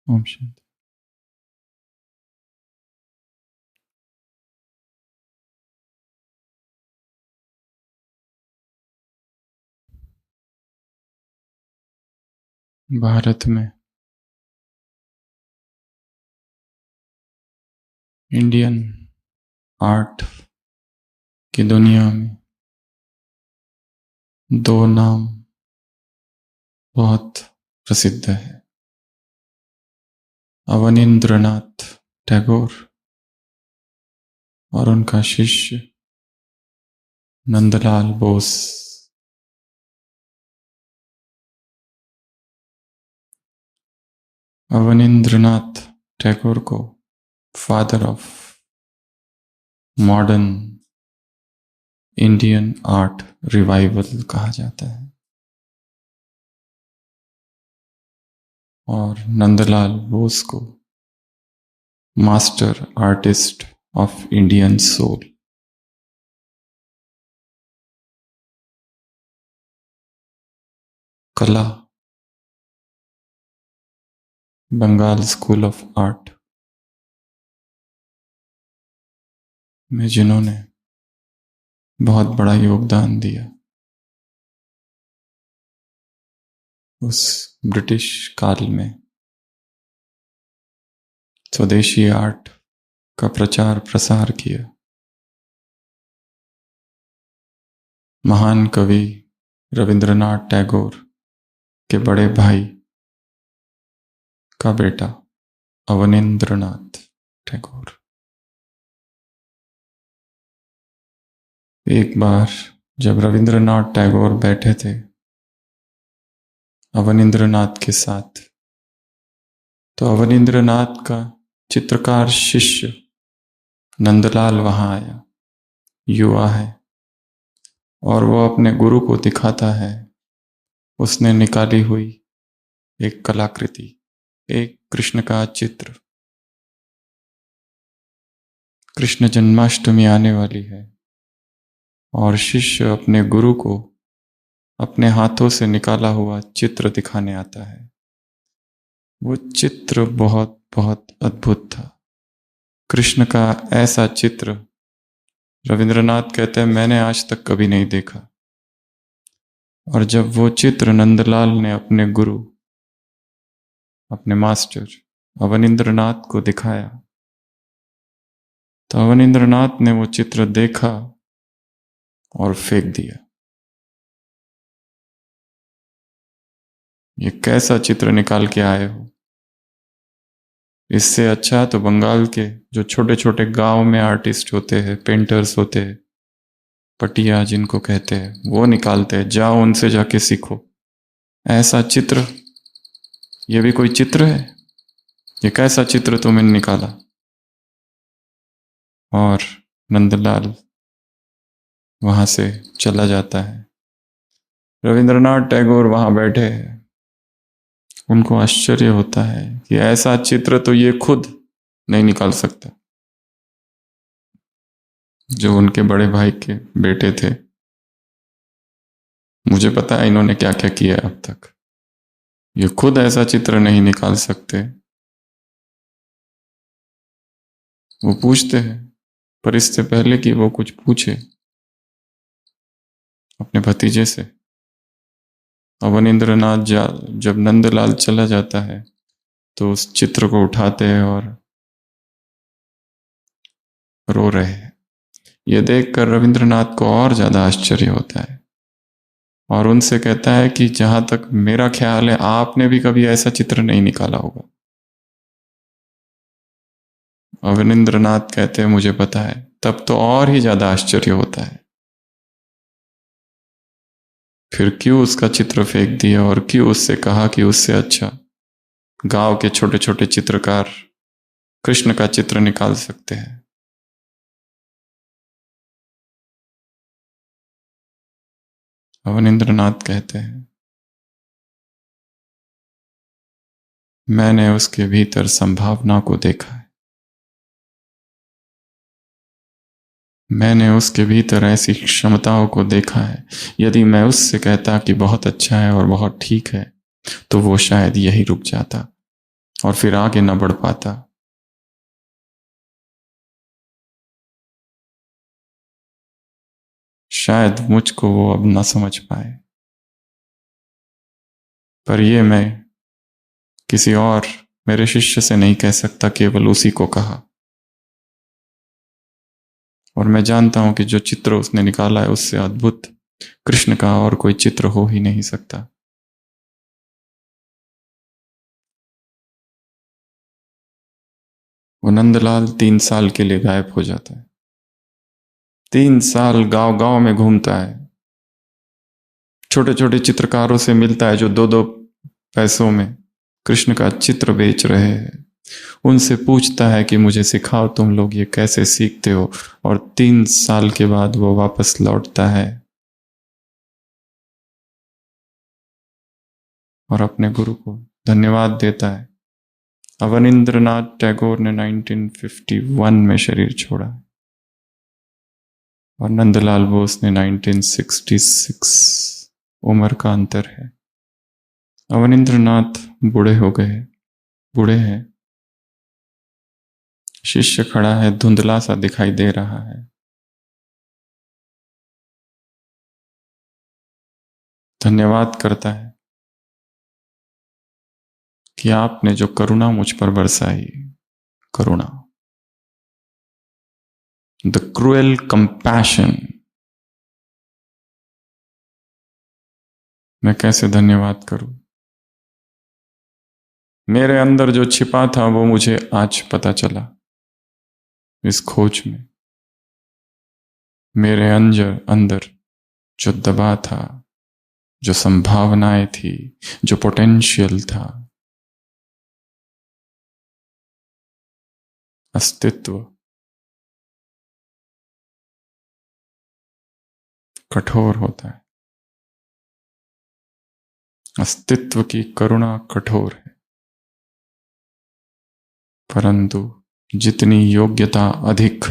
ओम शांति। भारत में Indian art की दुनिया में दो नाम बहुत प्रसिद्ध है, अवनींद्रनाथ टैगोर और उनका शिष्य नंदलाल बोस। अवनींद्रनाथ टैगोर को father of modern Indian art revival कहा जाता है और नंदलाल बोस को master artist of Indian soul. कला बंगाल स्कूल ऑफ आर्ट में जिन्होंने बहुत बड़ा योगदान दिया, उस ब्रिटिश काल में स्वदेशी आर्ट का प्रचार प्रसार किया। महान कवि रविंद्रनाथ टैगोर के बड़े भाई का बेटा अवनींद्रनाथ टैगोर। एक बार जब रविंद्रनाथ टैगोर बैठे थे अवनींद्रनाथ के साथ, तो अवनींद्रनाथ का चित्रकार शिष्य नंदलाल वहां आया, युवा है, और वो अपने गुरु को दिखाता है उसने निकाली हुई एक कलाकृति, एक कृष्ण का चित्र। कृष्ण जन्माष्टमी आने वाली है और शिष्य अपने गुरु को अपने हाथों से निकाला हुआ चित्र दिखाने आता है। वो चित्र बहुत बहुत अद्भुत था। कृष्ण का ऐसा चित्र रविंद्रनाथ कहते हैं मैंने आज तक कभी नहीं देखा। और जब वो चित्र नंदलाल ने अपने गुरु, अपने मास्टर अवनींद्रनाथ को दिखाया, तो अवनींद्रनाथ ने वो चित्र देखा और फेंक दिया। ये कैसा चित्र निकाल के आए हो? इससे अच्छा तो बंगाल के जो छोटे छोटे गांव में आर्टिस्ट होते हैं, पेंटर्स होते हैं, पटिया जिनको कहते हैं, वो निकालते हैं, जाओ उनसे जाके सीखो। ऐसा चित्र, ये भी कोई चित्र है? ये कैसा चित्र तुमने निकाला? और नंदलाल वहां से चला जाता है। रविंद्रनाथ टैगोर वहां बैठे हैं, उनको आश्चर्य होता है कि ऐसा चित्र तो ये खुद नहीं निकाल सकता। जो उनके बड़े भाई के बेटे थे, मुझे पता है इन्होंने क्या क्या किया अब तक, ये खुद ऐसा चित्र नहीं निकाल सकते। वो पूछते हैं, पर इससे पहले कि वो कुछ पूछे अपने भतीजे से, अवनींद्रनाथ जब नंदलाल चला जाता है तो उस चित्र को उठाते हैं और रो रहे हैं। यह देखकर रविंद्रनाथ को और ज्यादा आश्चर्य होता है और उनसे कहता है कि जहां तक मेरा ख्याल है आपने भी कभी ऐसा चित्र नहीं निकाला होगा। अवनींद्रनाथ कहते हैं मुझे पता है। तब तो और ही ज्यादा आश्चर्य होता है, फिर क्यों उसका चित्र फेंक दिया और क्यों उससे कहा कि उससे अच्छा गांव के छोटे छोटे चित्रकार कृष्ण का चित्र निकाल सकते हैं। अवनींद्रनाथ कहते हैं मैंने उसके भीतर संभावना को देखा है, मैंने उसके भीतर ऐसी क्षमताओं को देखा है। यदि मैं उससे कहता कि बहुत अच्छा है और बहुत ठीक है, तो वो शायद यही रुक जाता। और फिर आगे न बढ़ पाता। शायद मुझको वो अब ना समझ पाए, पर ये मैं किसी और मेरे शिष्य से नहीं कह सकता, केवल उसी को कहा। और मैं जानता हूं कि जो चित्र उसने निकाला है उससे अद्भुत कृष्ण का और कोई चित्र हो ही नहीं सकता। वो नंदलाल 3 साल के लिए गायब हो जाता है। 3 साल गांव गांव में घूमता है, छोटे छोटे चित्रकारों से मिलता है जो 2-2 पैसों में कृष्ण का चित्र बेच रहे हैं। उनसे पूछता है कि मुझे सिखाओ, तुम लोग ये कैसे सीखते हो। और 3 साल के बाद वो वापस लौटता है और अपने गुरु को धन्यवाद देता है। अवनींद्रनाथ टैगोर ने 1951 में शरीर छोड़ा और नंदलाल बोस ने 1966। उम्र का अंतर है। अवनींद्रनाथ बूढ़े हो गए, बूढ़े हैं। शिष्य खड़ा है, धुंधला सा दिखाई दे रहा है। धन्यवाद करता है कि आपने जो करुणा मुझ पर बरसाई, करुणा, द क्रूएल कंपैशन, मैं कैसे धन्यवाद करूं। मेरे अंदर जो छिपा था वो मुझे आज पता चला इस खोज में। मेरे अंदर जो दबा था, जो संभावनाएं थी, जो पोटेंशियल था, अस्तित्व कठोर होता है। अस्तित्व की करुणा कठोर है, परंतु जितनी योग्यता अधिक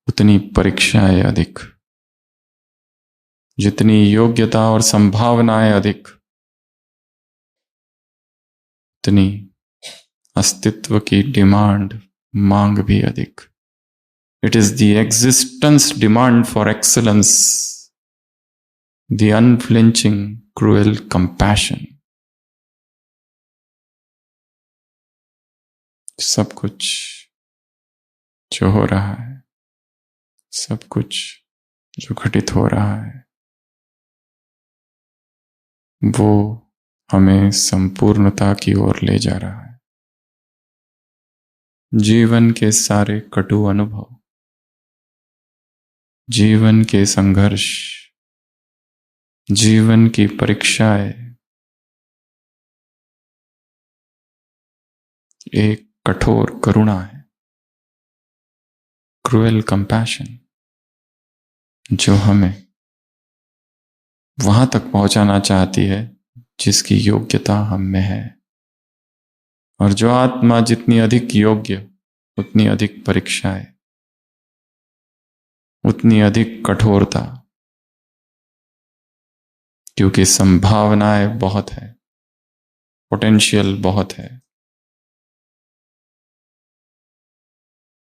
उतनी परीक्षाएं अधिक, जितनी योग्यता और संभावनाएं अधिक उतनी अस्तित्व की डिमांड, मांग भी अधिक। It is the existence demand for excellence, the unflinching cruel compassion. सब कुछ जो हो रहा है, सब कुछ जो घटित हो रहा है, वो हमें संपूर्णता की ओर ले जा रहा है। जीवन के सारे कटु अनुभव, जीवन के संघर्ष, जीवन की परीक्षाएं एक कठोर करुणा है, क्रूएल कंपैशन, जो हमें वहां तक पहुंचाना चाहती है जिसकी योग्यता हम में है। और जो आत्मा जितनी अधिक योग्य, उतनी अधिक परीक्षाएं, उतनी अधिक कठोरता, क्योंकि संभावनाएं बहुत है, पोटेंशियल बहुत है।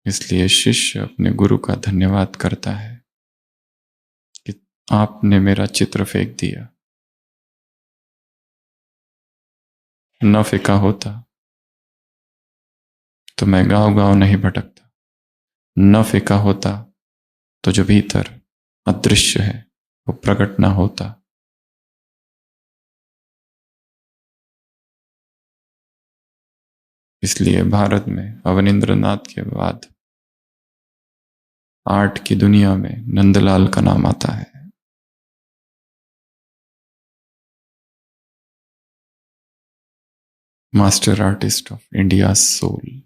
इसलिए शिष्य अपने गुरु का धन्यवाद करता है कि आपने मेरा चित्र फेंक दिया। न फेंका होता तो मैं गांव गांव नहीं भटकता, न फेंका होता तो जो भीतर अदृश्य है वो प्रकट ना होता। इसलिए भारत में अवनींद्रनाथ के बाद आर्ट की दुनिया में नंदलाल का नाम आता है। Master artist of India soul.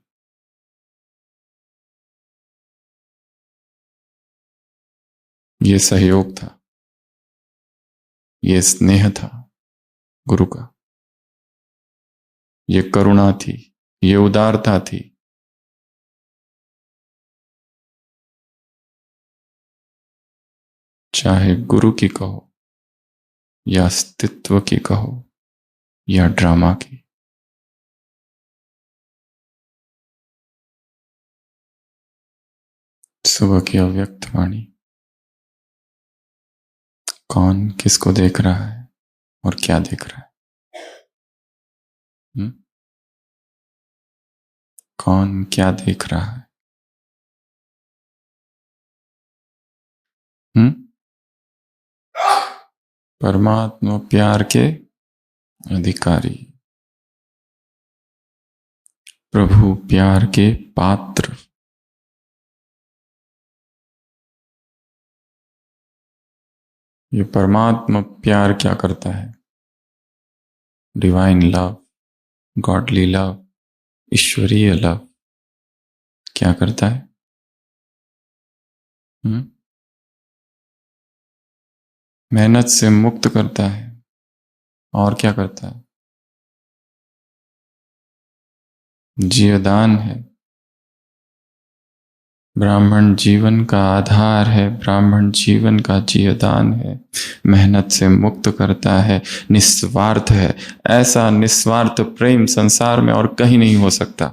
ये सहयोग था, ये स्नेह था गुरु का, ये करुणा थी, ये उदारता थी। चाहे गुरु की कहो या अस्तित्व की कहो या ड्रामा की, सुबह की अव्यक्त वाणी। कौन किसको देख रहा है और क्या देख रहा है? कौन क्या देख रहा है? परमात्मा प्यार के अधिकारी, प्रभु प्यार के पात्र। ये परमात्मा प्यार क्या करता है? डिवाइन लव, गॉडली लव, ईश्वरीय लव क्या करता है? मेहनत से मुक्त करता है। और क्या करता है? जीवदान है। ब्राह्मण जीवन का आधार है, ब्राह्मण जीवन का जीवदान है। मेहनत से मुक्त करता है, निस्वार्थ है। ऐसा निस्वार्थ प्रेम संसार में और कहीं नहीं हो सकता,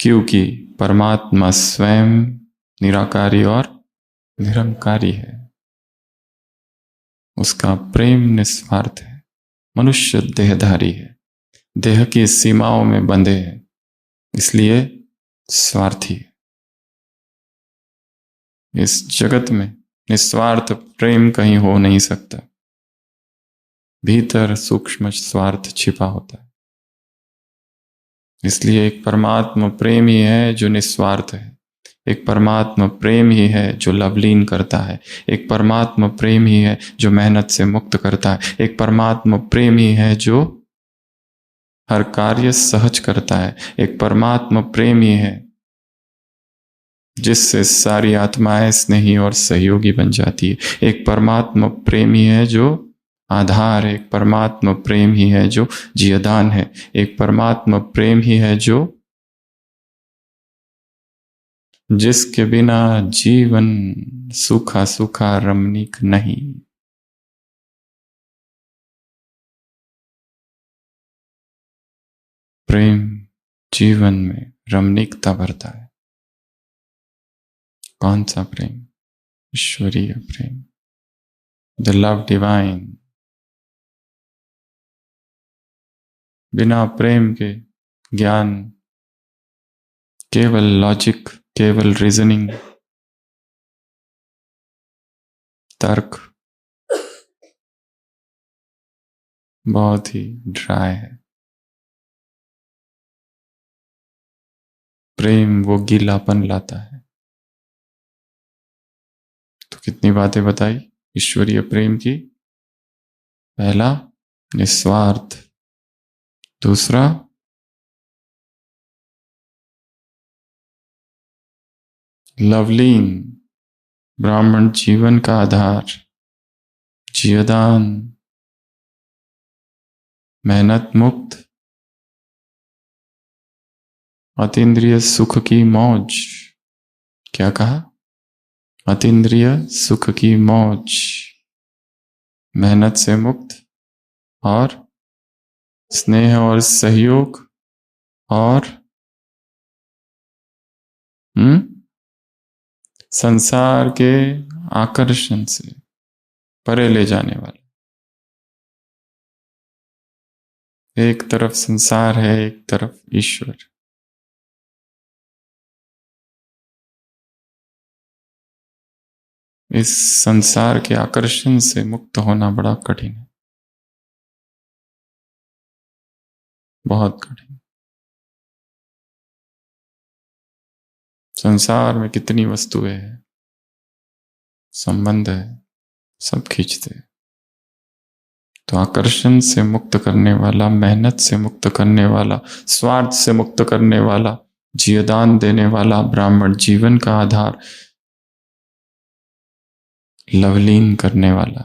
क्योंकि परमात्मा स्वयं निराकारी और निरंकारी है। उसका प्रेम निस्वार्थ है। मनुष्य देहधारी है, देह की सीमाओं में बंधे हैं, इसलिए स्वार्थी है। इस जगत में निस्वार्थ प्रेम कहीं हो नहीं सकता। भीतर सूक्ष्म स्वार्थ छिपा होता है। इसलिए एक परमात्मा प्रेम ही है जो निस्वार्थ है। एक परमात्मा प्रेम ही है जो लवलीन करता है। एक परमात्मा प्रेम ही है जो मेहनत से मुक्त करता है। एक परमात्मा प्रेम ही है जो हर कार्य सहज करता है। एक परमात्मा प्रेम ही है जिससे सारी आत्माएं स्नेही और सहयोगी बन जाती है। एक परमात्मा प्रेम ही है जो आधार है। एक परमात्मा प्रेम ही है जो जीवदान है। एक परमात्मा प्रेम ही है जो जिसके बिना जीवन सूखा सूखा रमणीक नहीं। प्रेम जीवन में रमणीकता भरता है। कौन सा प्रेम? ईश्वरीय प्रेम, द लव डिवाइन। बिना प्रेम के ज्ञान केवल लॉजिक, केवल रीजनिंग, तर्क बहुत ही ड्राई है। प्रेम वो गीलापन लाता है। तो कितनी बातें बताई ईश्वरीय प्रेम की? पहला निस्वार्थ, दूसरा लवलीन, ब्राह्मण जीवन का आधार, जीवदान, मेहनत मुक्त, अतीन्द्रिय सुख की मौज। क्या कहा? अतीन्द्रिय सुख की मौज, मेहनत से मुक्त और स्नेह और सहयोग और संसार के आकर्षण से परे ले जाने वाला। एक तरफ संसार है, एक तरफ ईश्वर। इस संसार के आकर्षण से मुक्त होना बड़ा कठिन है, बहुत कठिन। संसार में कितनी वस्तुएं हैं, संबंध है, सब खींचते हैं। तो आकर्षण से मुक्त करने वाला, मेहनत से मुक्त करने वाला, स्वार्थ से मुक्त करने वाला, जीवदान देने वाला, ब्राह्मण जीवन का आधार, लवलीन करने वाला।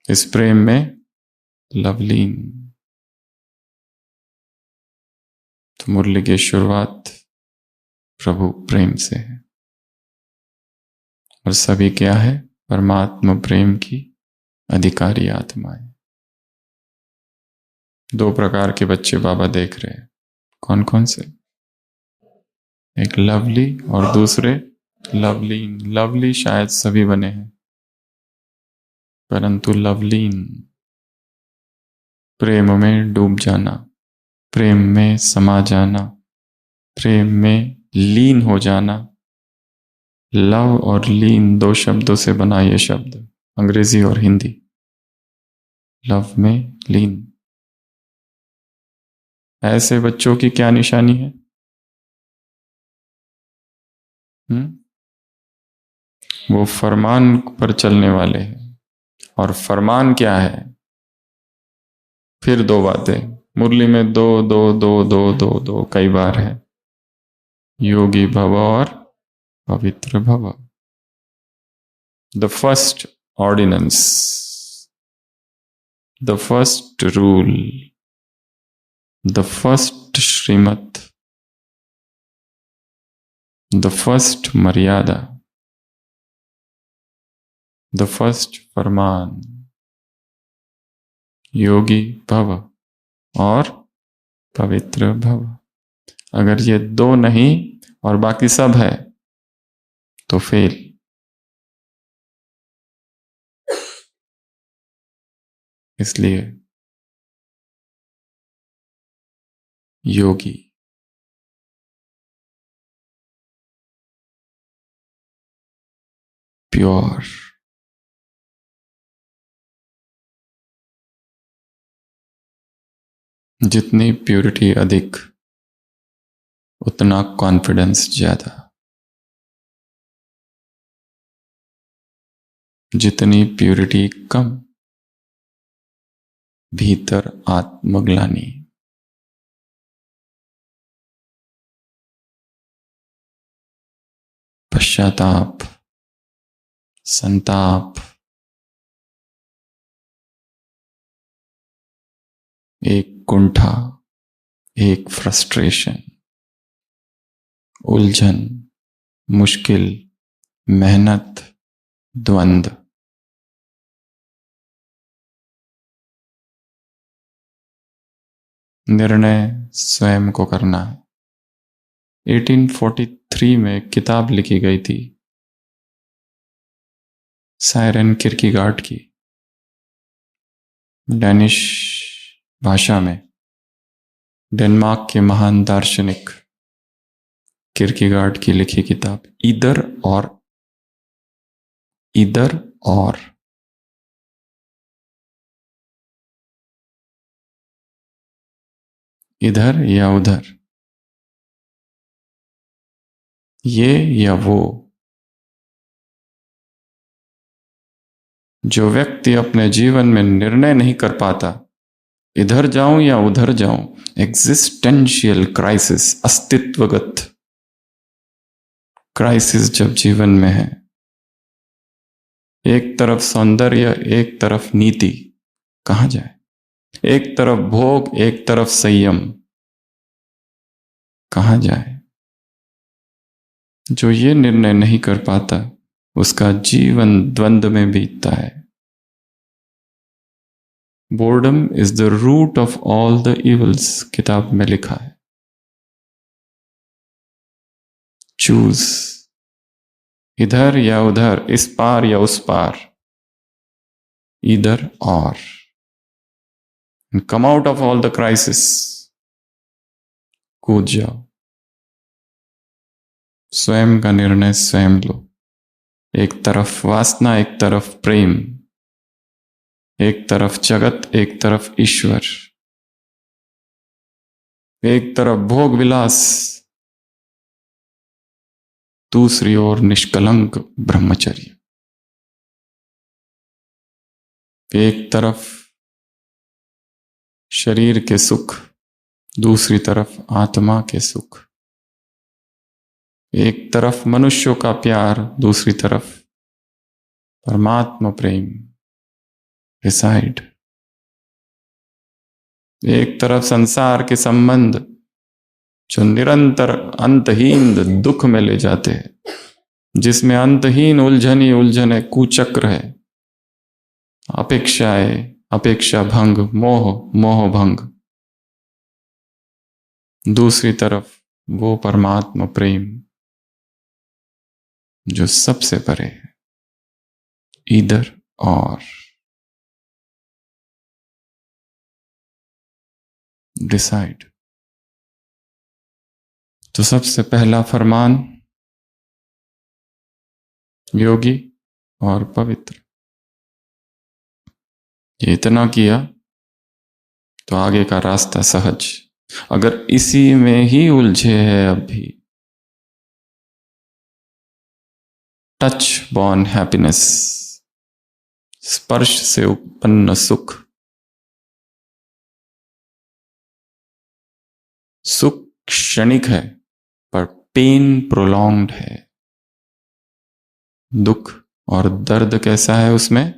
इस प्रेम में लवलीन। तो मुरली की शुरुआत प्रभु प्रेम से है और सभी क्या है? परमात्मा प्रेम की अधिकारी आत्माएं। दो प्रकार के बच्चे बाबा देख रहे हैं। कौन कौन से? एक लवली और दूसरे लवलीन। लवली शायद सभी बने हैं, परंतु लवलीन प्रेम में डूब जाना, प्रेम में समा जाना, प्रेम में लीन हो जाना। लव और लीन दो शब्दों से बना यह शब्द, अंग्रेजी और हिंदी। लव में लीन। ऐसे बच्चों की क्या निशानी है? वो फरमान पर चलने वाले हैं। और फरमान क्या है? फिर दो बातें मुरली में, दो दो दो दो दो दो कई बार है। योगी भव और पवित्र भव। The first ordinance, the first rule, the first श्रीमत, द फर्स्ट मर्यादा, द फर्स्ट फरमान, योगी भव और पवित्र भव। अगर ये दो नहीं और बाकी सब है तो फेल। इसलिए योगी प्योर, जितनी प्योरिटी अधिक उतना कॉन्फिडेंस ज्यादा, जितनी प्योरिटी कम भीतर आत्मग्लानि। पश्चाताप, संताप, एक कुंठा, एक फ्रस्ट्रेशन, उलझन, मुश्किल, मेहनत, द्वंद्व। निर्णय स्वयं को करना है। 1843 में किताब लिखी गई थी सायरन किरकीगार्ड की, डैनिश भाषा में। डेनमार्क के महान दार्शनिक किरकीगार्ड की लिखी किताब, इधर और, इधर और। इधर या उधर, ये या वो। जो व्यक्ति अपने जीवन में निर्णय नहीं कर पाता, इधर जाऊं या उधर जाऊं, एग्जिस्टेंशियल क्राइसिस, अस्तित्वगत क्राइसिस जब जीवन में है, एक तरफ सौंदर्य, एक तरफ नीति, कहां जाए? एक तरफ भोग, एक तरफ संयम, कहां जाए? जो ये निर्णय नहीं कर पाता, उसका जीवन द्वंद्व में बीतता है। Boredom is the root of all the evils, किताब में लिखा है। चूज, इधर या उधर, इस पार या उस पार, इधर और। Come out of all the crisis, कूद जाओ। स्वयं का निर्णय स्वयं लो। एक तरफ वासना, एक तरफ प्रेम, एक तरफ जगत, एक तरफ ईश्वर, एक तरफ भोग विलास, दूसरी ओर निष्कलंक ब्रह्मचर्य। एक तरफ शरीर के सुख, दूसरी तरफ आत्मा के सुख। एक तरफ मनुष्यों का प्यार, दूसरी तरफ परमात्मा प्रेम रिसाइड। एक तरफ संसार के संबंध जो निरंतर अंतहीन दुख में ले जाते हैं, जिसमें अंतहीन उलझन ही उलझन है, कुचक्र है, अपेक्षाएं, अपेक्षा भंग, मोह, मोह भंग। दूसरी तरफ वो परमात्मा प्रेम जो सबसे परे है, इधर और डिसाइड। तो सबसे पहला फरमान योगी और पवित्र, ये इतना किया तो आगे का रास्ता सहज। अगर इसी में ही उलझे है अभी, टच बॉर्न हैप्पीनेस, स्पर्श से उत्पन्न सुख, सुख क्षणिक है पर पेन प्रोलॉन्ग्ड है। दुख और दर्द कैसा है उसमें,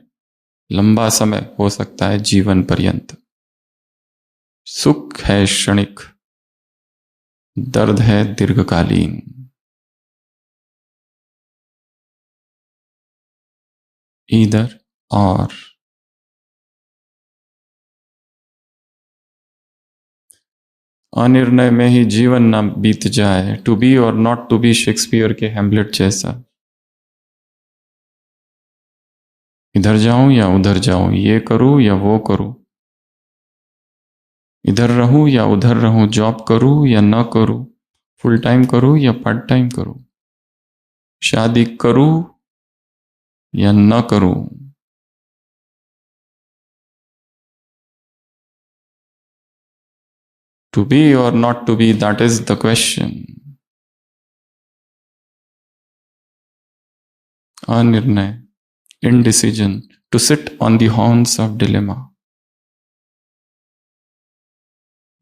लंबा समय हो सकता है, जीवन पर्यंत। सुख है क्षणिक, दर्द है दीर्घकालीन। इधर और अनिर्णय में ही जीवन ना बीत जाए। टू बी और नॉट टू बी, शेक्सपियर के हैमलेट जैसा। इधर जाऊं या उधर जाऊं, ये करूं या वो करूं, इधर रहूं या उधर रहूं, जॉब करूं या न करूं, फुल टाइम करूं या पार्ट टाइम करूं, शादी करूं या न करूं। टू बी और not to be, that is the question. अनिर्णय, indecision, to sit on the horns of dilemma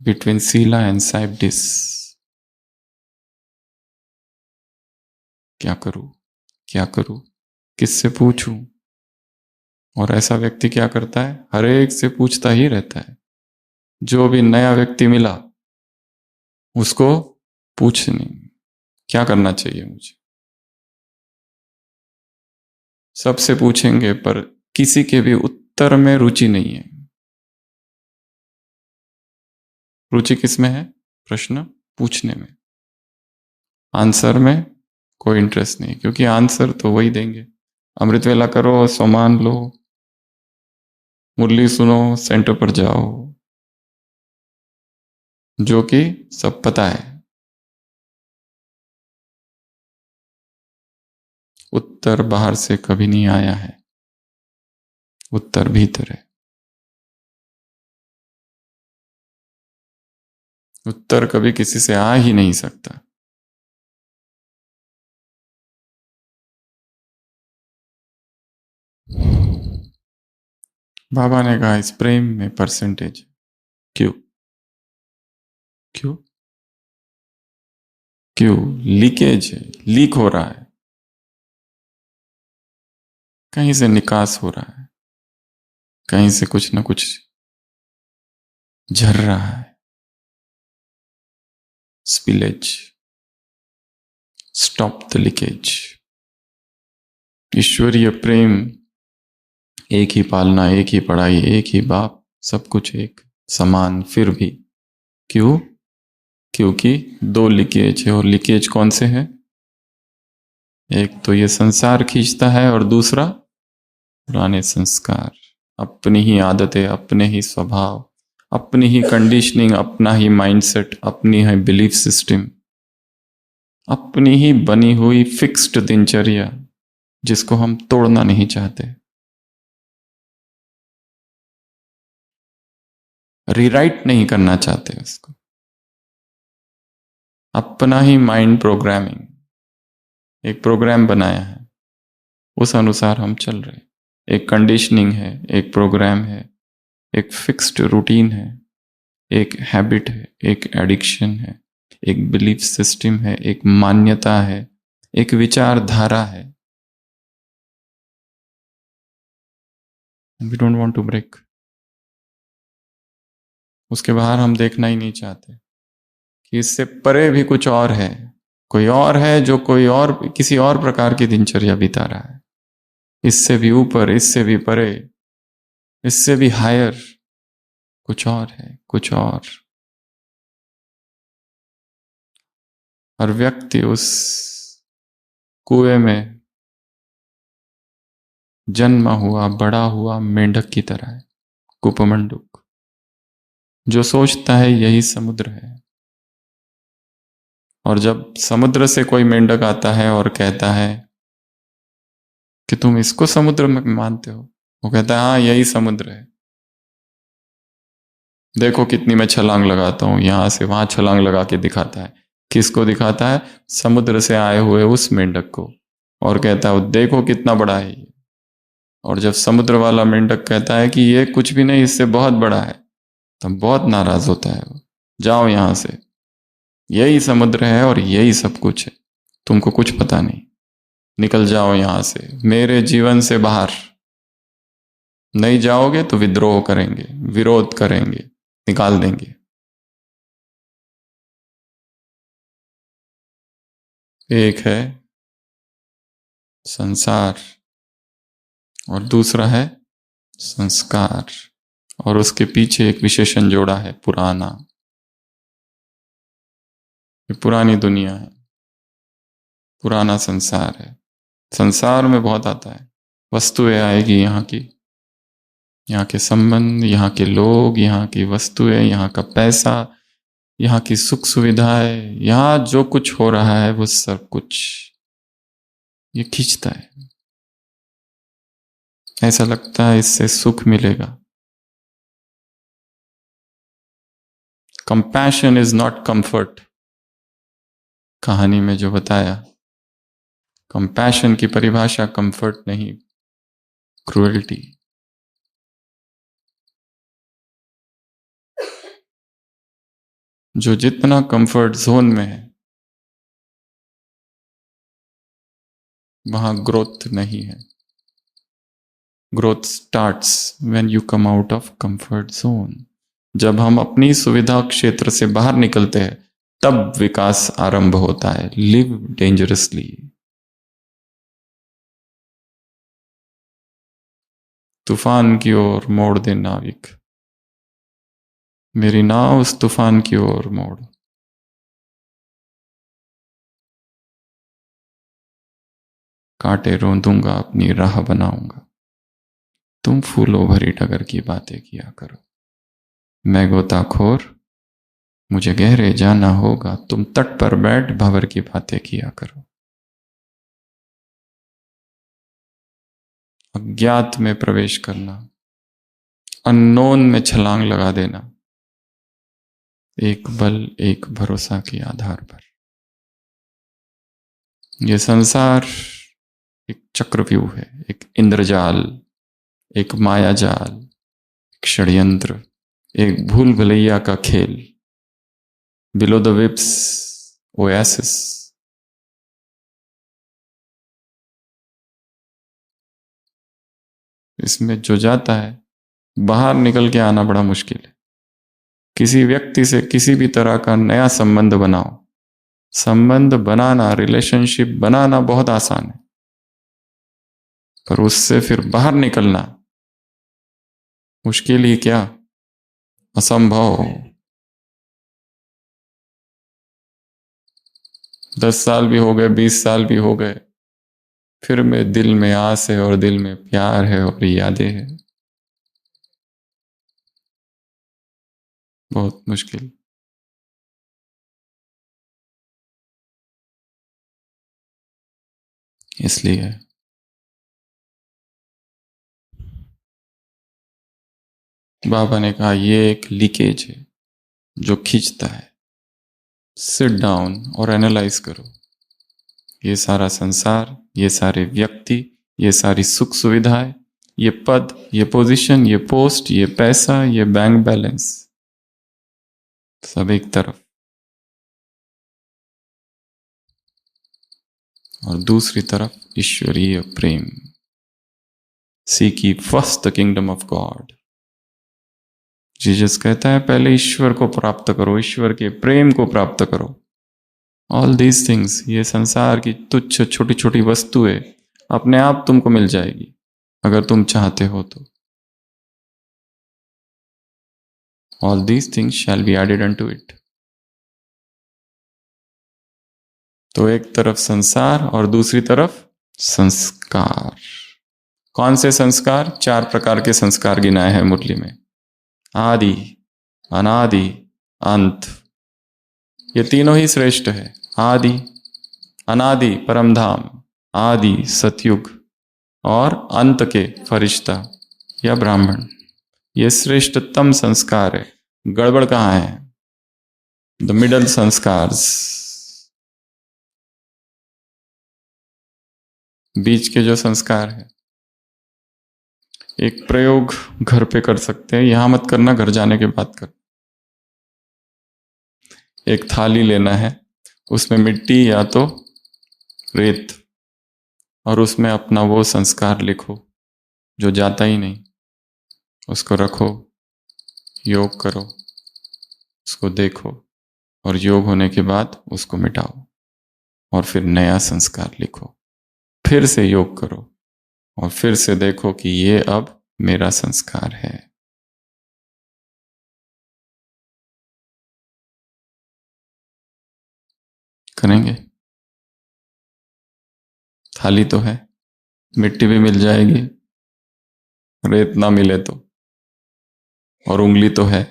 between Sila and Saibdis। क्या करूं, क्या करूं, किससे पूछूं। और ऐसा व्यक्ति क्या करता है, हर एक से पूछता ही रहता है। जो भी नया व्यक्ति मिला उसको पूछने क्या करना चाहिए मुझे, सबसे पूछेंगे पर किसी के भी उत्तर में रुचि नहीं है। रुचि किस में है, प्रश्न पूछने में, आंसर में कोई इंटरेस्ट नहीं, क्योंकि आंसर तो वही देंगे। अमृत वेला करो, सामान लो, मुरली सुनो, सेंटर पर जाओ, जो कि सब पता है। उत्तर बाहर से कभी नहीं आया है, उत्तर भीतर है। उत्तर कभी किसी से आ ही नहीं सकता। बाबा ने कहा इस प्रेम में परसेंटेज क्यों, क्यों, क्यों, लीकेज है, लीक हो रहा है, कहीं से निकास हो रहा है, कहीं से कुछ ना कुछ झर रहा है। Spillage, stop the leakage. ईश्वरीय प्रेम, एक ही पालना, एक ही पढ़ाई, एक ही बाप, सब कुछ एक समान, फिर भी क्यों, क्योंकि दो लीकेज है। और लीकेज कौन से है, एक तो ये संसार खींचता है और दूसरा पुराने संस्कार, अपनी ही आदतें, अपने ही स्वभाव, अपनी ही कंडीशनिंग, अपना ही माइंडसेट, अपनी ही बिलीफ सिस्टम, अपनी ही बनी हुई फिक्स्ड दिनचर्या, जिसको हम तोड़ना नहीं चाहते, रीराइट नहीं करना चाहते उसको। अपना ही माइंड प्रोग्रामिंग, एक प्रोग्राम बनाया है, उस अनुसार हम चल रहे। एक कंडीशनिंग है, एक प्रोग्राम है, एक फिक्स्ड रूटीन है, एक हैबिट है, एक एडिक्शन है, एक बिलीफ सिस्टम है, एक मान्यता है, एक विचारधारा है। We don't want to break. उसके बाहर हम देखना ही नहीं चाहते कि इससे परे भी कुछ और है, कोई और है जो कोई और किसी और प्रकार की दिनचर्या बिता रहा है, इससे भी ऊपर, इससे भी परे, इससे भी हायर कुछ और है, कुछ और। हर व्यक्ति उस कुएं में जन्मा हुआ बड़ा हुआ मेंढक की तरह है, कुपमंडूक, जो सोचता है यही समुद्र है। और जब समुद्र से कोई मेंढक आता है और कहता है कि तुम इसको समुद्र में मानते हो, वो कहता है हाँ यही समुद्र है, देखो कितनी मैं छलांग लगाता हूं, यहां से वहां छलांग लगा के दिखाता है। किसको दिखाता है? समुद्र से आए हुए उस मेंढक को। और कहता है देखो कितना बड़ा है ये। और जब समुद्र वाला मेंढक कहता है कि ये कुछ भी नहीं, इससे बहुत बड़ा है, तब बहुत नाराज होता है वो। जाओ यहां से, यही समुद्र है और यही सब कुछ है, तुमको कुछ पता नहीं, निकल जाओ यहां से, मेरे जीवन से बाहर। नहीं जाओगे तो विद्रोह करेंगे, विरोध करेंगे, निकाल देंगे। एक है संसार और दूसरा है संस्कार, और उसके पीछे एक विशेषण जोड़ा है पुराना। ये पुरानी दुनिया है, पुराना संसार है। संसार में बहुत आता है, वस्तुएं आएगी यहाँ की, यहाँ के संबंध, यहाँ के लोग, यहाँ की वस्तुएं, यहाँ का पैसा, यहाँ की सुख सुविधाएं, यहाँ जो कुछ हो रहा है वो सब कुछ ये खींचता है। ऐसा लगता है इससे सुख मिलेगा। Compassion is not comfort. कहानी में जो बताया, कंपैशन की परिभाषा कंफर्ट नहीं, क्रुएल्टी। जो जितना कंफर्ट जोन में है वहां ग्रोथ नहीं है। Growth starts when you come out of comfort zone. जब हम अपनी सुविधा क्षेत्र से बाहर निकलते हैं तब विकास आरंभ होता है। Live dangerously. तूफान की ओर मोड़ दे नाविक, मेरी नाव उस तूफान की ओर मोड़। कांटे रोंदूंगा अपनी राह बनाऊंगा, तुम फूलों भरी डगर की बातें किया करो। मैं गोताखोर, मुझे गहरे जाना होगा, तुम तट पर बैठ भंवर की बातें किया करो। अज्ञात में प्रवेश करना, अननोन में छलांग लगा देना, एक बल एक भरोसा के आधार पर। यह संसार एक चक्रव्यूह है, एक इंद्रजाल, एक मायाजाल, एक षड्यंत्र, एक भूल भुलैया का खेल। Below the chips oasis. इसमें जो जाता है बाहर निकल के आना बड़ा मुश्किल है। किसी व्यक्ति से किसी भी तरह का नया संबंध बनाओ, संबंध बनाना, रिलेशनशिप बनाना बहुत आसान है, पर उससे फिर बाहर निकलना मुश्किल ही क्या, असंभव। 10 साल भी हो गए, 20 साल भी हो गए, फिर में दिल में आस है और दिल में प्यार है और यादें हैं। बहुत मुश्किल। इसलिए बाबा ने कहा ये एक लीकेज है जो खींचता है। सिट डाउन और एनालाइज करो। ये सारा संसार, ये सारे व्यक्ति, ये सारी सुख सुविधाएं, ये पद, ये पोजीशन, ये पोस्ट, ये पैसा, ये बैंक बैलेंस, सब एक तरफ, और दूसरी तरफ ईश्वरीय प्रेम। Seek ye first the kingdom of God. Jesus कहता है पहले ईश्वर को प्राप्त करो, ईश्वर के प्रेम को प्राप्त करो। ऑल दीज थिंग्स, ये संसार की तुच्छ छोटी छोटी वस्तुएं अपने आप तुमको मिल जाएगी अगर तुम चाहते हो तो। All these things shall be added unto it. तो एक तरफ संसार और दूसरी तरफ संस्कार। कौन से संस्कार? 4 प्रकार के संस्कार गिनाए हैं मुरली में। आदि, अनादि, अंत। ये तीनों ही श्रेष्ठ है। आदि, अनादि परम धाम, आदि सतयुग, और अंत के फरिश्ता या ब्राह्मण। ये श्रेष्ठतम संस्कार है। गड़बड़ कहाँ है? द मिडल संस्कार्स, बीच के जो संस्कार है। एक प्रयोग घर पे कर सकते हैं, यहां मत करना, घर जाने के बाद कर। एक थाली लेना है, उसमें मिट्टी या तो रेत, और उसमें अपना वो संस्कार लिखो जो जाता ही नहीं। उसको रखो, योग करो, उसको देखो, और योग होने के बाद उसको मिटाओ, और फिर नया संस्कार लिखो। फिर से योग करो, और फिर से देखो कि ये अब मेरा संस्कार है। करेंगे? थाली तो है, मिट्टी भी मिल जाएगी, रेत ना मिले तो, और उंगली तो है।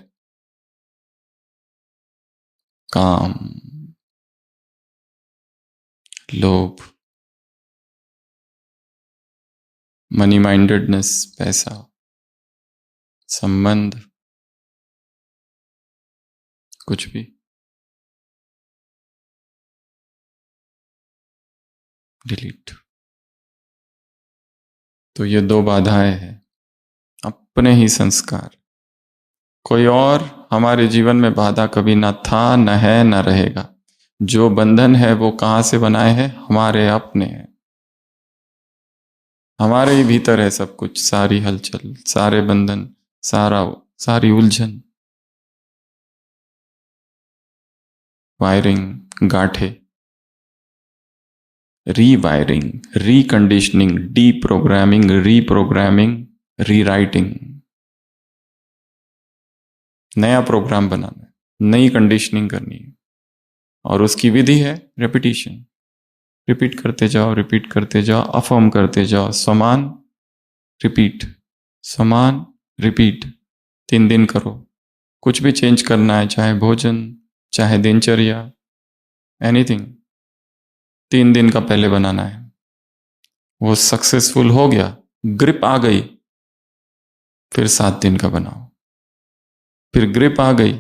काम, लोभ, मनी माइंडेडनेस, पैसा, संबंध, कुछ भी डिलीट। तो ये 2 बाधाएं हैं, अपने ही संस्कार। कोई और हमारे जीवन में बाधा कभी ना था, न है, न रहेगा। जो बंधन है वो कहां से बनाए हैं? हमारे अपने हैं। हमारे ही भीतर है सब कुछ, सारी हलचल, सारे बंधन, सारी उलझन, वायरिंग, गांठे, रीवायरिंग, रीकंडीशनिंग, डीप्रोग्रामिंग, रीप्रोग्रामिंग, रीराइटिंग। नया प्रोग्राम बनाना है, नई कंडीशनिंग करनी है, और उसकी विधि है रेपिटेशन। रिपीट करते जाओ, रिपीट करते जाओ, अफर्म करते जाओ। समान, रिपीट, समान, रिपीट। 3 दिन करो। कुछ भी चेंज करना है, चाहे भोजन, चाहे दिनचर्या, एनीथिंग, 3 दिन का पहले बनाना है। वो सक्सेसफुल हो गया, ग्रिप आ गई, फिर 7 दिन का बनाओ। फिर ग्रिप आ गई,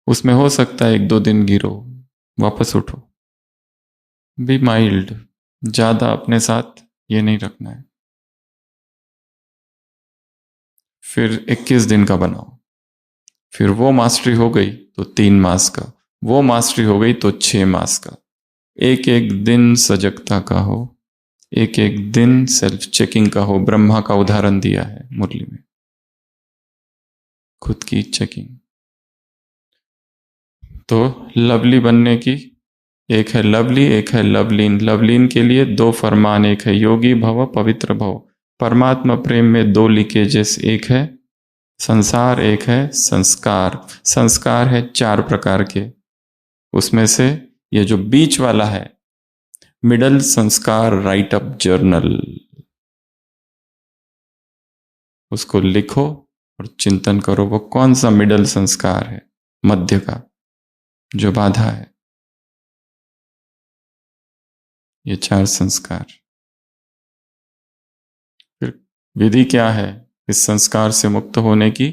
उसमें हो सकता है 1-2 दिन गिरो, वापस उठो। बी माइल्ड, ज्यादा अपने साथ ये नहीं रखना है। फिर 21 दिन का बनाओ। फिर वो मास्टरी हो गई तो 3 मास का, वो मास्टरी हो गई तो 6 मास का। एक एक दिन सजगता का हो, एक एक दिन सेल्फ चेकिंग का हो। ब्रह्मा का उदाहरण दिया है मुरली में, खुद की चेकिंग। तो लवली बनने की, एक है लवली, एक है लवलीन। लवलीन के लिए 2 फरमान, एक है योगी भव, पवित्र भव। परमात्मा प्रेम में 2 लीकेजेस, एक है संसार, एक है संस्कार। संस्कार है 4 प्रकार के, उसमें से ये जो बीच वाला है, मिडल संस्कार, राइट अप जर्नल, उसको लिखो और चिंतन करो वो कौन सा मिडल संस्कार है, मध्य का, जो बाधा है। ये 4 संस्कार। फिर विधि क्या है इस संस्कार से मुक्त होने की?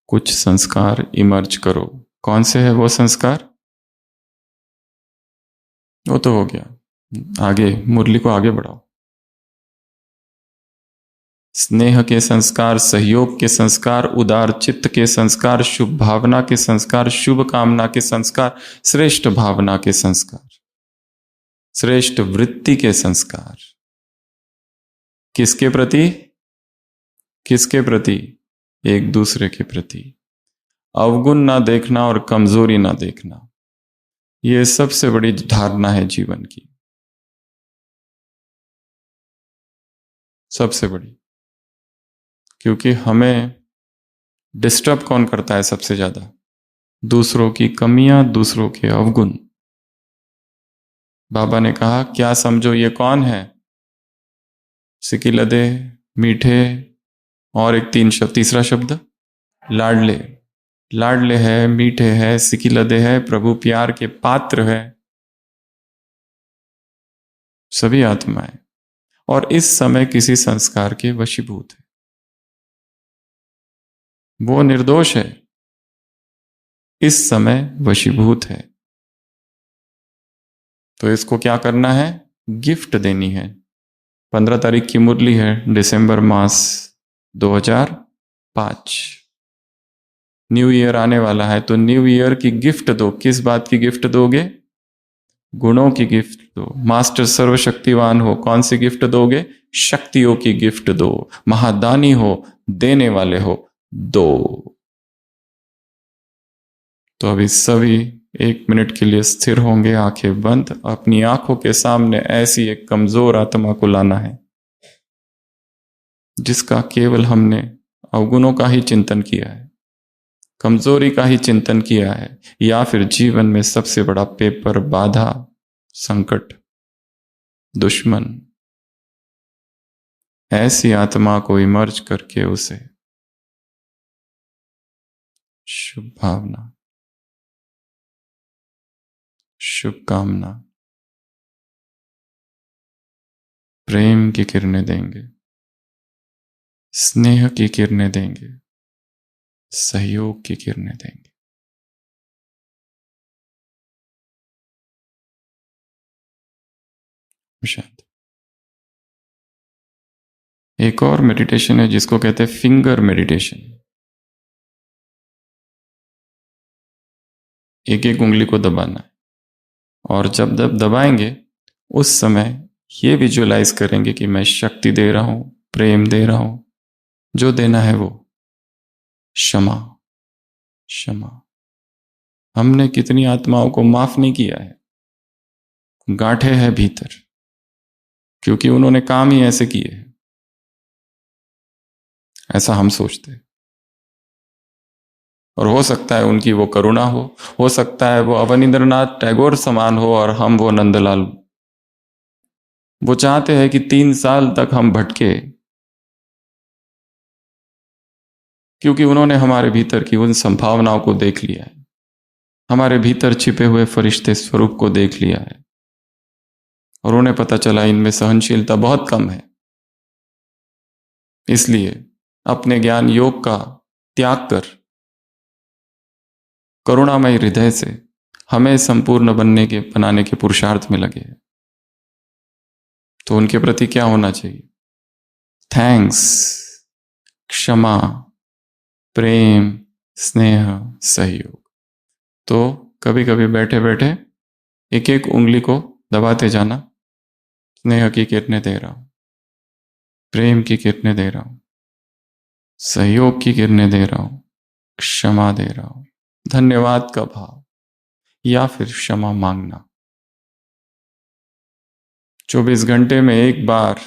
कुछ संस्कार इमर्ज करो। कौन से है वो संस्कार? वो तो हो गया, आगे मुरली को आगे बढ़ाओ। स्नेह के संस्कार, सहयोग के संस्कार, उदार चित्त के संस्कार, शुभ भावना के संस्कार, शुभ कामना के संस्कार, श्रेष्ठ भावना के संस्कार, श्रेष्ठ वृत्ति के संस्कार। किसके प्रति? किसके प्रति? एक दूसरे के प्रति। अवगुण ना देखना और कमजोरी ना देखना, यह सबसे बड़ी धारणा है जीवन की, सबसे बड़ी। क्योंकि हमें डिस्टर्ब कौन करता है सबसे ज्यादा? दूसरों की कमियां, दूसरों के अवगुण। बाबा ने कहा, क्या समझो ये कौन है? सिकिलदे, मीठे, और एक तीसरा शब्द, लाडले। लाडले है, मीठे है, सिकिलदे है, प्रभु प्यार के पात्र है, सभी आत्माएं, और इस समय किसी संस्कार के वशीभूत है। वो निर्दोष है, इस समय वशीभूत है। तो इसको क्या करना है? गिफ्ट देनी है। 15 तारीख की मुरली है, दिसंबर मास 2005। न्यू ईयर आने वाला है, तो न्यू ईयर की गिफ्ट दो। किस बात की गिफ्ट दोगे? गुणों की गिफ्ट दो। मास्टर सर्वशक्तिवान हो, कौन सी गिफ्ट दोगे? शक्तियों की गिफ्ट दो। महादानी हो, देने वाले हो, दो। तो अभी सभी 1 मिनट के लिए स्थिर होंगे, आंखें बंद। अपनी आंखों के सामने ऐसी एक कमजोर आत्मा को लाना है जिसका केवल हमने अवगुणों का ही चिंतन किया है, कमजोरी का ही चिंतन किया है, या फिर जीवन में सबसे बड़ा पेपर, बाधा, संकट, दुश्मन। ऐसी आत्मा को इमर्ज करके उसे शुभ भावना, शुभकामना, प्रेम की किरणें देंगे, स्नेह की किरणें देंगे, सहयोग की किरणें देंगे। शांति। एक और मेडिटेशन है जिसको कहते हैं फिंगर मेडिटेशन। एक एक उंगली को दबाना है, और जब जब दबाएंगे उस समय ये विजुअलाइज करेंगे कि मैं शक्ति दे रहा हूं, प्रेम दे रहा हूं, जो देना है वो क्षमा। क्षमा। हमने कितनी आत्माओं को माफ नहीं किया है, गांठे हैं भीतर, क्योंकि उन्होंने काम ही ऐसे किए हैं। ऐसा हम सोचते हैं। और हो सकता है उनकी वो करुणा हो सकता है वो अवनींद्रनाथ टैगोर समान हो और हम वो नंदलाल। वो चाहते हैं कि 3 साल तक हम भटके, क्योंकि उन्होंने हमारे भीतर की उन संभावनाओं को देख लिया है, हमारे भीतर छिपे हुए फरिश्ते स्वरूप को देख लिया है, और उन्हें पता चला इनमें सहनशीलता बहुत कम है। इसलिए अपने ज्ञान योग का त्याग कर करुणामय हृदय से हमें संपूर्ण बनाने के पुरुषार्थ में लगे हैं। तो उनके प्रति क्या होना चाहिए? थैंक्स, क्षमा, प्रेम, स्नेह, सहयोग। तो कभी कभी बैठे बैठे एक एक उंगली को दबाते जाना। स्नेह की किरणें दे रहा हूं, प्रेम की किरणें दे रहा हूं, सहयोग की किरणें दे रहा हूं, क्षमा दे रहा हूं, धन्यवाद का भाव, या फिर क्षमा मांगना। 24 घंटे में एक बार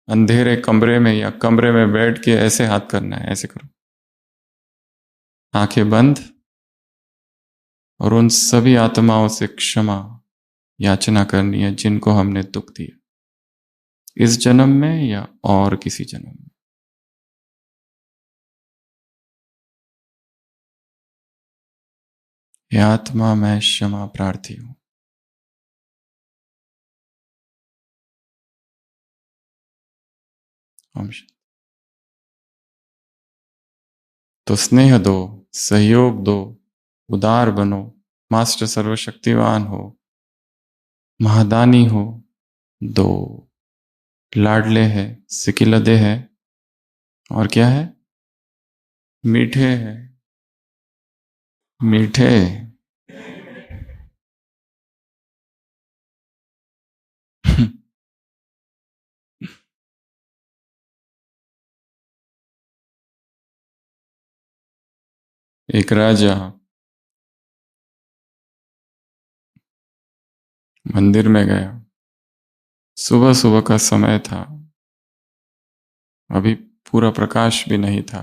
अंधेरे कमरे में या कमरे में बैठ के ऐसे हाथ करना है, ऐसे करो, आंखें बंद, और उन सभी आत्माओं से क्षमा याचना करनी है जिनको हमने दुख दिया, इस जन्म में या और किसी जन्म में। हे आत्मा, मैं क्षमा प्रार्थी हूं। ओम शांति। तो स्नेह दो, सहयोग दो, उदार बनो, मास्टर सर्वशक्तिवान हो, महादानी हो, दो। लाडले है, सिकिलदे है, और क्या है? मीठे है, मीठे। एक राजा मंदिर में गया। सुबह सुबह का समय था, अभी पूरा प्रकाश भी नहीं था।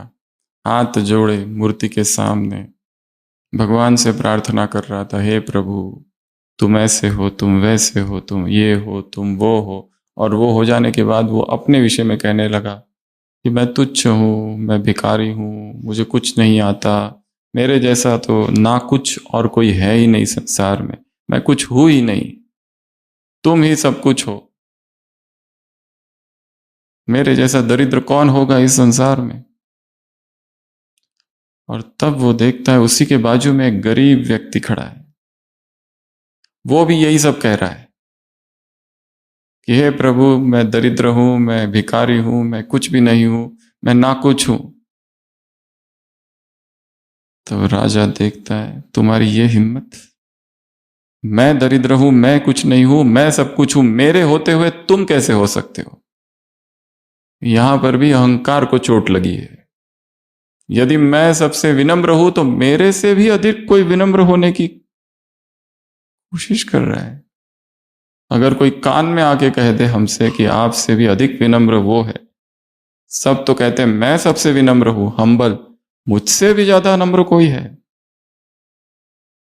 हाथ जोड़े मूर्ति के सामने भगवान से प्रार्थना कर रहा था, हे प्रभु, तुम ऐसे हो, तुम वैसे हो, तुम ये हो, तुम वो हो, और वो हो जाने के बाद वो अपने विषय में कहने लगा कि मैं तुच्छ हूँ, मैं भिखारी हूँ, मुझे कुछ नहीं आता, मेरे जैसा तो ना कुछ और कोई है ही नहीं संसार में, मैं कुछ हूँ ही नहीं, तुम ही सब कुछ हो, मेरे जैसा दरिद्र कौन होगा इस संसार में। और तब वो देखता है उसी के बाजू में एक गरीब व्यक्ति खड़ा है, वो भी यही सब कह रहा है कि हे प्रभु, मैं दरिद्र हूं, मैं भिखारी हूं, मैं कुछ भी नहीं हूं, मैं ना कुछ हूं। तो राजा देखता है, तुम्हारी ये हिम्मत, मैं दरिद्र हूं, मैं कुछ नहीं हूं, मैं सब कुछ हूं, मेरे होते हुए तुम कैसे हो सकते हो। यहां पर भी अहंकार को चोट लगी है। यदि मैं सबसे विनम्र हूं तो मेरे से भी अधिक कोई विनम्र होने की कोशिश कर रहा है। अगर कोई कान में आके कह दे हमसे कि आपसे भी अधिक विनम्र वो है, सब तो कहते हैं मैं सबसे विनम्र हूं, हम्बल, मुझसे भी ज्यादा नम्र कोई है,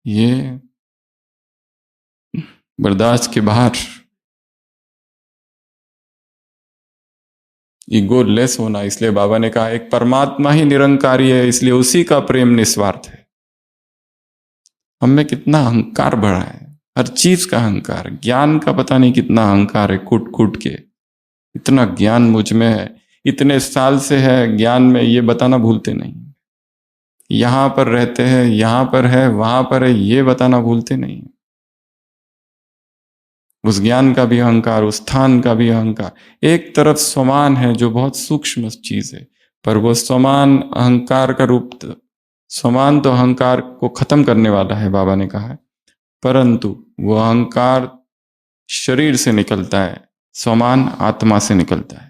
ये बर्दाश्त के बाहर। ईगो लेस होना, इसलिए बाबा ने कहा एक परमात्मा ही निरंकारी है, इसलिए उसी का प्रेम निस्वार्थ है। हम में कितना अहंकार बढ़ा है, हर चीज का अहंकार, ज्ञान का पता नहीं कितना अहंकार है, कूट कूट के। इतना ज्ञान मुझ में है, इतने साल से है ज्ञान में, ये बताना भूलते नहीं। यहां पर रहते हैं, यहां पर है, वहां पर है, ये बताना भूलते नहीं। उस ज्ञान का भी अहंकार, उस स्थान का भी अहंकार। एक तरफ स्वमान है जो बहुत सूक्ष्म चीज है, पर वो स्वमान अहंकार का रूप, स्वमान तो अहंकार को खत्म करने वाला है, बाबा ने कहा है, परंतु वो अहंकार शरीर से निकलता है, स्वमान आत्मा से निकलता है।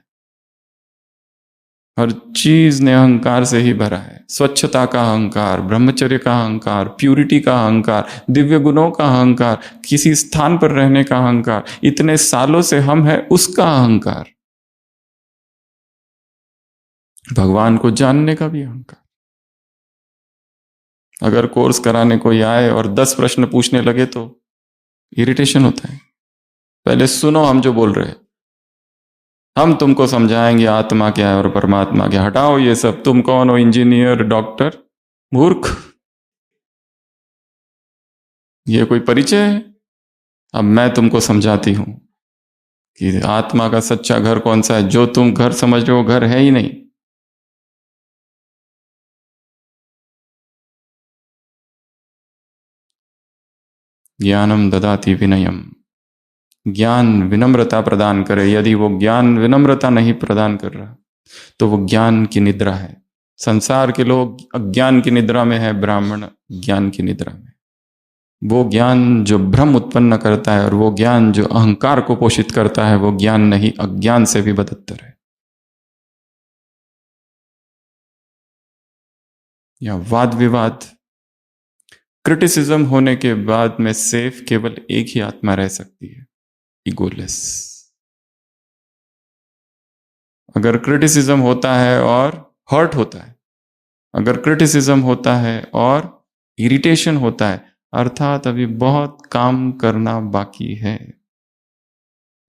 हर चीज ने अहंकार से ही भरा है। स्वच्छता का अहंकार, ब्रह्मचर्य का अहंकार, प्यूरिटी का अहंकार, दिव्य गुणों का अहंकार, किसी स्थान पर रहने का अहंकार, इतने सालों से हम हैं उसका अहंकार, भगवान को जानने का भी अहंकार। अगर कोर्स कराने कोई आए और 10 प्रश्न पूछने लगे तो इरिटेशन होता है। पहले सुनो हम जो बोल रहे हैं, हम तुमको समझाएंगे आत्मा क्या है और परमात्मा क्या। हटाओ ये सब, तुम कौन हो, इंजीनियर, डॉक्टर, मूर्ख, ये कोई परिचय है। अब मैं तुमको समझाती हूं कि आत्मा का सच्चा घर कौन सा है। जो तुम घर समझ रहे हो घर है ही नहीं। ज्ञानम ददाति विनयम, ज्ञान विनम्रता प्रदान करे। यदि वो ज्ञान विनम्रता नहीं प्रदान कर रहा तो वो ज्ञान की निद्रा है। संसार के लोग अज्ञान की निद्रा में है, ब्राह्मण ज्ञान की निद्रा में। वो ज्ञान जो भ्रम उत्पन्न करता है और वो ज्ञान जो अहंकार को पोषित करता है, वो ज्ञान नहीं, अज्ञान से भी बदतर है। या वाद विवाद, क्रिटिसिज्म होने के बाद में सेफ केवल एक ही आत्मा रह सकती है, ईगोलेस। अगर क्रिटिसिज्म होता है और हर्ट होता है, अगर क्रिटिसिज्म होता है और इरिटेशन होता है, अर्थात अभी बहुत काम करना बाकी है।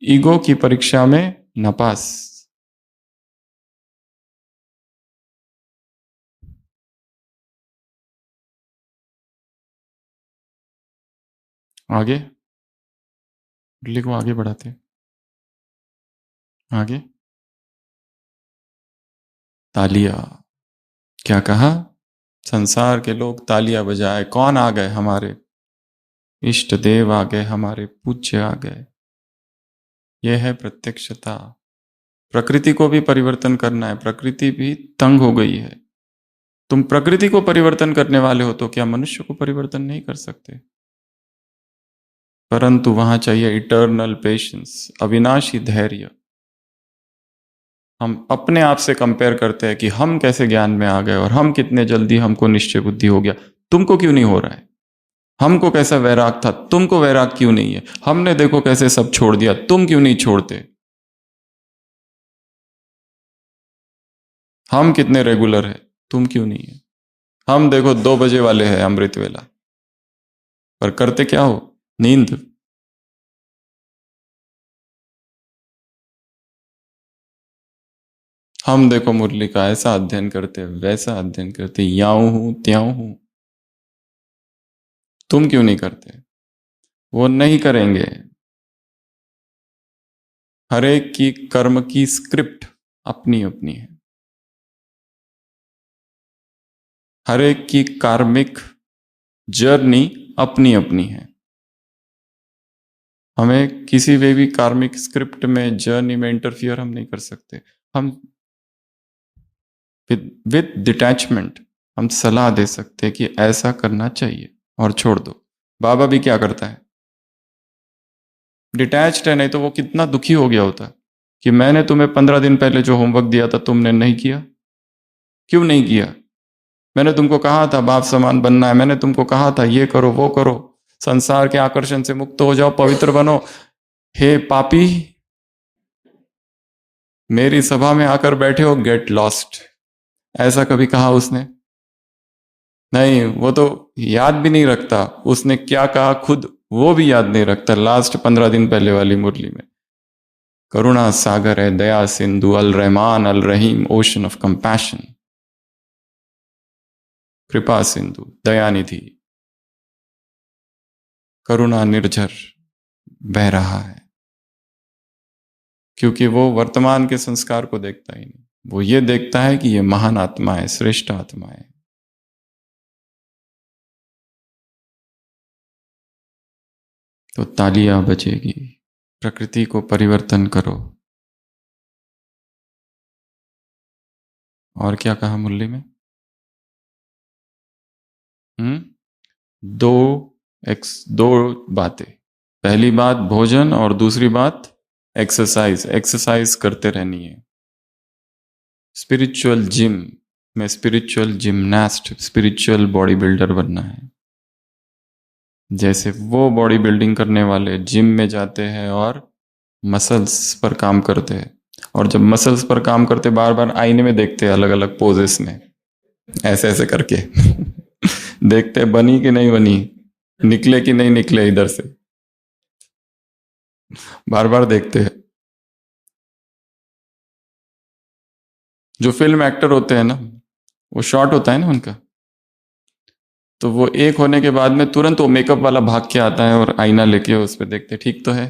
ईगो की परीक्षा में नापास। आगे मुरली को आगे बढ़ाते, आगे। तालिया, क्या कहा, संसार के लोग तालियां बजाए, कौन आ गए, हमारे इष्ट देव आ गए, हमारे पूज्य आ गए। यह है प्रत्यक्षता। प्रकृति को भी परिवर्तन करना है, प्रकृति भी तंग हो गई है। तुम प्रकृति को परिवर्तन करने वाले हो तो क्या मनुष्य को परिवर्तन नहीं कर सकते। परंतु वहां चाहिए इटर्नल पेशेंस, अविनाशी धैर्य। हम अपने आप से कंपेयर करते हैं कि हम कैसे ज्ञान में आ गए और हम कितने जल्दी हमको निश्चय बुद्धि हो गया, तुमको क्यों नहीं हो रहा है। हमको कैसा वैराग था, तुमको वैराग क्यों नहीं है। हमने देखो कैसे सब छोड़ दिया, तुम क्यों नहीं छोड़ते। हम कितने रेगुलर है, तुम क्यों नहीं है। हम देखो 2 बजे वाले हैं अमृत वेला, पर करते क्या हो, नींद। हम देखो मुरली का ऐसा अध्ययन करते, वैसा अध्ययन करते, याऊं हूं त्यों हूं। तुम क्यों नहीं करते? वो नहीं करेंगे। हर एक की कर्म की स्क्रिप्ट अपनी अपनी है। हर एक की कार्मिक जर्नी अपनी अपनी है। हमें किसी भी कार्मिक स्क्रिप्ट में, जर्नी में इंटरफियर हम नहीं कर सकते। हम विद डिटैचमेंट हम सलाह दे सकते हैं कि ऐसा करना चाहिए और छोड़ दो। बाबा भी क्या करता है, डिटैच्ड है, नहीं तो वो कितना दुखी हो गया होता कि मैंने तुम्हें 15 दिन पहले जो होमवर्क दिया था तुमने नहीं किया। क्यों नहीं किया? मैंने तुमको कहा था बाप समान बनना है, मैंने तुमको कहा था ये करो वो करो, संसार के आकर्षण से मुक्त हो जाओ, पवित्र बनो। हे पापी, मेरी सभा में आकर बैठे हो, गेट लॉस्ट। ऐसा कभी कहा उसने? नहीं, वो तो याद भी नहीं रखता उसने क्या कहा, खुद वो भी याद नहीं रखता। लास्ट 15 दिन पहले वाली मुरली में, करुणा सागर है, दया सिंधु, अल रहमान अल रहीम, ओशन ऑफ कंपैशन, कृपा सिंधु, दयानिधि, करुणा निर्झर बह रहा है। क्योंकि वो वर्तमान के संस्कार को देखता ही नहीं, वो ये देखता है कि ये महान आत्मा है, श्रेष्ठ आत्मा है। तो तालियां बजेगी। प्रकृति को परिवर्तन करो। और क्या कहा मुरली में? दो दो बातें। पहली बात भोजन और दूसरी बात एक्सरसाइज। एक्सरसाइज करते रहनी है। स्पिरिचुअल जिम में spiritual gymnast, spiritual body builder बनना है। जैसे वो बॉडी बिल्डिंग करने वाले जिम में जाते हैं और मसल्स पर काम करते हैं, और जब मसल्स पर काम करते बार बार आईने में देखते हैं अलग अलग पोजेस में, ऐसे ऐसे करके देखते बनी कि नहीं बनी, निकले कि नहीं निकले इधर से, बार बार देखते हैं। जो फिल्म एक्टर होते हैं ना, वो शॉर्ट होता है ना उनका, तो वो एक होने के बाद में तुरंत वो मेकअप वाला भाग के आता है और आईना लेके उस पर देखते ठीक तो है,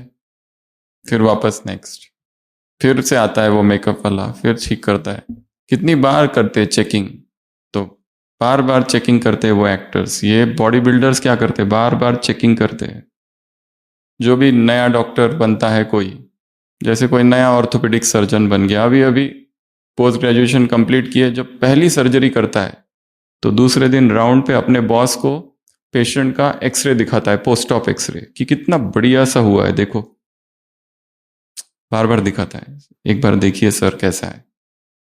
फिर वापस नेक्स्ट, फिर से आता है वो मेकअप वाला, फिर ठीक करता है। कितनी बार करते हैं चेकिंग? तो बार बार चेकिंग करते हैं वो एक्टर्स। ये बॉडी बिल्डर्स क्या करते हैं, बार बार चेकिंग करते हैं। जो भी नया डॉक्टर बनता है कोई, जैसे कोई नया ऑर्थोपेडिक सर्जन बन गया, अभी अभी पोस्ट ग्रेजुएशन कंप्लीट किए, जब पहली सर्जरी करता है तो दूसरे दिन राउंड पे अपने बॉस को पेशेंट का एक्सरे दिखाता है, पोस्ट ऑप एक्सरे, कि कितना बढ़िया सा हुआ है देखो। बार बार दिखाता है, एक बार देखिए सर कैसा है,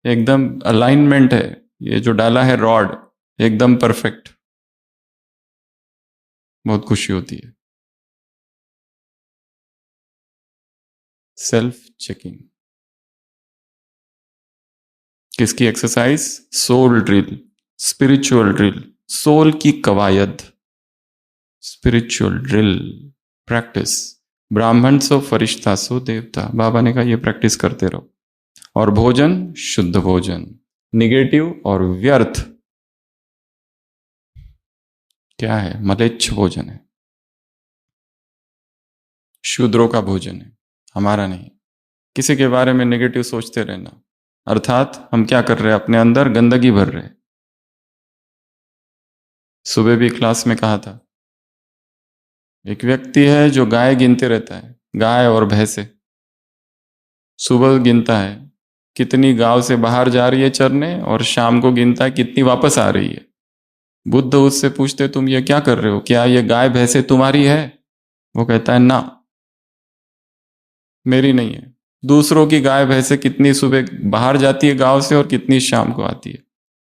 एकदम अलाइनमेंट है, ये जो डाला है रॉड एकदम परफेक्ट। बहुत खुशी होती है। सेल्फ चेकिंग किसकी exercise? Soul drill, spiritual drill, soul की कवायद, स्पिरिचुअल ड्रिल प्रैक्टिस। ब्राह्मण सो फरिश्ता सो देवता, बाबा ने कहा ये प्रैक्टिस करते रहो। और भोजन शुद्ध भोजन, निगेटिव और व्यर्थ क्या है? मलेच्छ भोजन है, शूद्रों का भोजन है, हमारा नहीं। किसी के बारे में नेगेटिव सोचते रहना, अर्थात हम क्या कर रहे हैं, अपने अंदर गंदगी भर रहे हैं। सुबह भी क्लास में कहा था, एक व्यक्ति है जो गाय गिनते रहता है, गाय और भैंसे। सुबह गिनता है कितनी गांव से बाहर जा रही है चरने, और शाम को गिनता है कितनी वापस आ रही है। बुद्ध उससे पूछते तुम ये क्या कर रहे हो, क्या ये गाय भैंसे तुम्हारी है? वो कहता है ना, मेरी नहीं है। दूसरों की गाय भैंसे कितनी सुबह बाहर जाती है गांव से और कितनी शाम को आती है,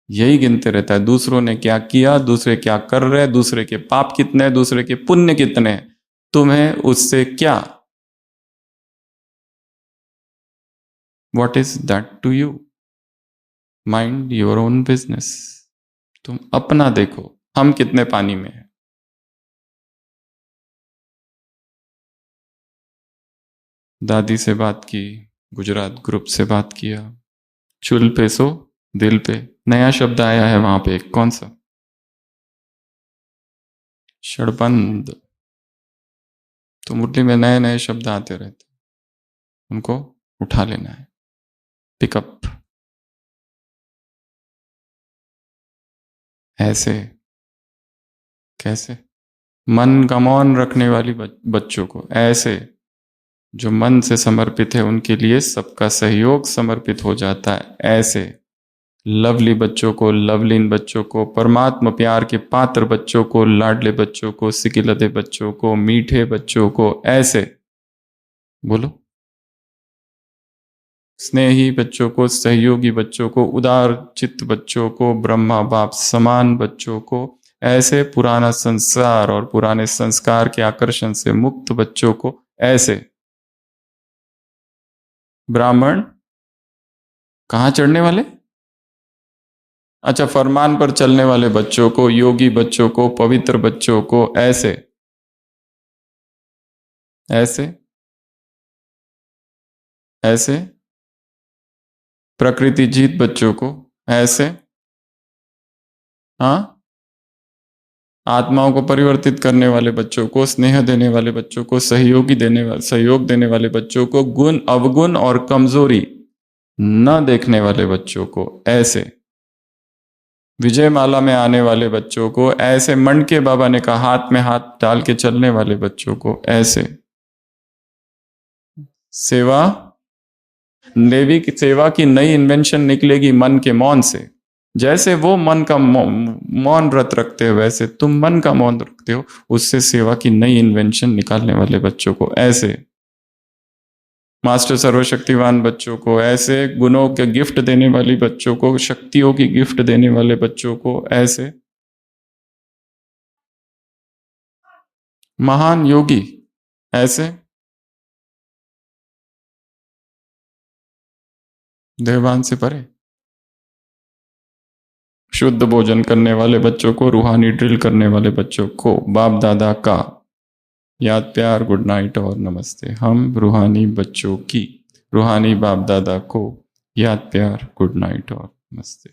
यही गिनते रहता है। दूसरों ने क्या किया, दूसरे क्या कर रहे हैं, दूसरे के पाप कितने, दूसरे के पुण्य कितने, तुम्हें उससे क्या? What is that to you? Mind your own business. तुम अपना देखो, हम कितने पानी में हैं। दादी से बात की, गुजरात ग्रुप से बात किया। चुल पे सो दिल पे, नया शब्द आया है वहां पे, कौन सा? षड़बंद। तो मुरली में नए नए शब्द आते रहते, उनको उठा लेना है, पिकअप। ऐसे कैसे? मन का मौन रखने वाली बच्चों को, ऐसे जो मन से समर्पित है उनके लिए सबका सहयोग समर्पित हो जाता है। ऐसे लवली बच्चों को, लवलीन बच्चों को, परमात्मा प्यार के पात्र बच्चों को, लाडले बच्चों को, सिकिलदे बच्चों को, मीठे बच्चों को, ऐसे बोलो, स्नेही बच्चों को, सहयोगी बच्चों को, उदार चित्त बच्चों को, ब्रह्मा बाप समान बच्चों को, ऐसे पुराना संसार और पुराने संस्कार के आकर्षण से मुक्त बच्चों को, ऐसे ब्राह्मण कहाँ चढ़ने वाले? अच्छा, फरमान पर चलने वाले बच्चों को, योगी बच्चों को, पवित्र बच्चों को, ऐसे ऐसे ऐसे प्रकृति जीत बच्चों को, ऐसे हाँ, आत्माओं को परिवर्तित करने वाले बच्चों को, स्नेह देने वाले बच्चों को, सहयोग देने वाले बच्चों को, गुण अवगुण और कमजोरी न देखने वाले बच्चों को, ऐसे विजय माला में आने वाले बच्चों को, ऐसे मंडके बाबा ने कहा हाथ में हाथ डाल के चलने वाले बच्चों को, ऐसे सेवा देवी की सेवा की नई इन्वेंशन निकलेगी मन के मौन से। जैसे वो मन का मौन व्रत रखते हो, वैसे तुम मन का मौन रखते हो, उससे सेवा की नई इन्वेंशन निकालने वाले बच्चों को, ऐसे मास्टर सर्वशक्तिवान बच्चों को, ऐसे गुणों के गिफ्ट देने वाली बच्चों को, शक्तियों की गिफ्ट देने वाले बच्चों को, ऐसे महान योगी, ऐसे देवान से परे शुद्ध भोजन करने वाले बच्चों को, रूहानी ड्रिल करने वाले बच्चों को, बाप दादा का याद प्यार, गुड नाइट और नमस्ते। हम रूहानी बच्चों की, रूहानी बाप दादा को याद प्यार, गुड नाइट और नमस्ते।